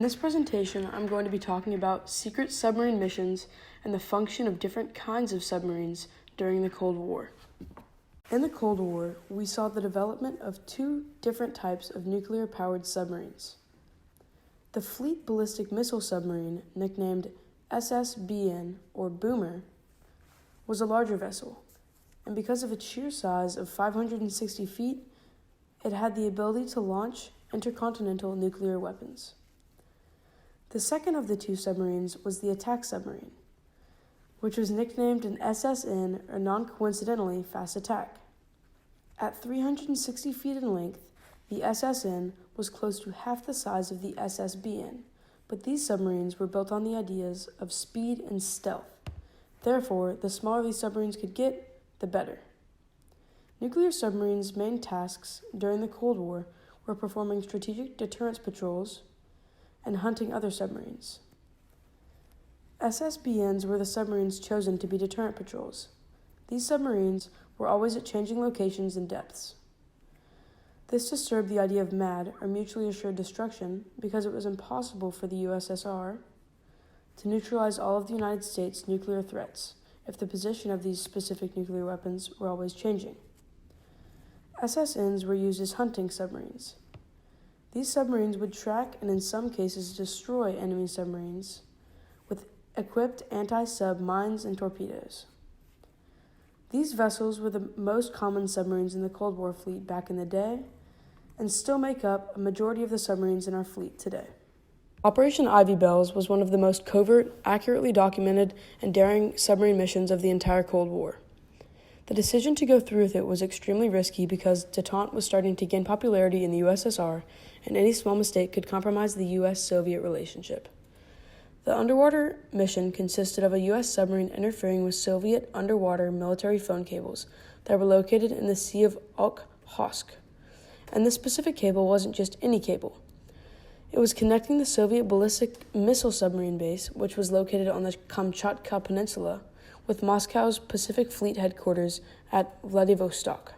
In this presentation, I'm going to be talking about secret submarine missions and the function of different kinds of submarines during the Cold War. In the Cold War, we saw the development of two different types of nuclear-powered submarines. The Fleet Ballistic Missile Submarine, nicknamed SSBN or Boomer, was a larger vessel, and because of its sheer size of 560 feet, it had the ability to launch intercontinental nuclear weapons. The second of the two submarines was the attack submarine, which was nicknamed an SSN or non-coincidentally fast attack. At 360 feet in length, the SSN was close to half the size of the SSBN, but these submarines were built on the ideas of speed and stealth. Therefore, the smaller these submarines could get, the better. Nuclear submarines' main tasks during the Cold War were performing strategic deterrence patrols and hunting other submarines. SSBNs were the submarines chosen to be deterrent patrols. These submarines were always at changing locations and depths. This disturbed the idea of MAD, or mutually assured destruction, because it was impossible for the USSR to neutralize all of the United States' nuclear threats if the position of these specific nuclear weapons were always changing. SSNs were used as hunting submarines. These submarines would track and in some cases destroy enemy submarines with equipped anti-sub mines and torpedoes. These vessels were the most common submarines in the Cold War fleet back in the day and still make up a majority of the submarines in our fleet today. Operation Ivy Bells was one of the most covert, accurately documented, and daring submarine missions of the entire Cold War. The decision to go through with it was extremely risky because détente was starting to gain popularity in the USSR, and any small mistake could compromise the US-Soviet relationship. The underwater mission consisted of a U.S. submarine interfering with Soviet underwater military phone cables that were located in the Sea of Okhotsk. And this specific cable wasn't just any cable. It was connecting the Soviet ballistic missile submarine base, which was located on the Kamchatka Peninsula, with Moscow's Pacific Fleet headquarters at Vladivostok.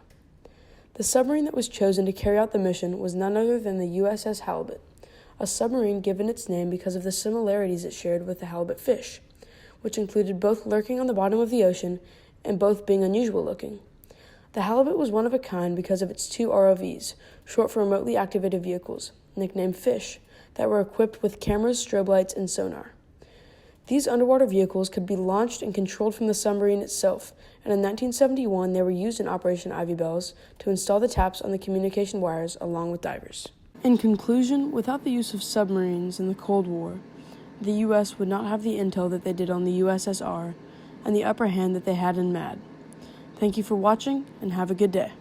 The submarine that was chosen to carry out the mission was none other than the USS Halibut, a submarine given its name because of the similarities it shared with the halibut fish, which included both lurking on the bottom of the ocean and both being unusual looking. The halibut was one of a kind because of its two ROVs, short for remotely activated vehicles, nicknamed Fish, that were equipped with cameras, strobe lights, and sonar. These underwater vehicles could be launched and controlled from the submarine itself, and in 1971 they were used in Operation Ivy Bells to install the taps on the communication wires along with divers. In conclusion, without the use of submarines in the Cold War, the U.S. would not have the intel that they did on the USSR and the upper hand that they had in MAD. Thank you for watching, and have a good day.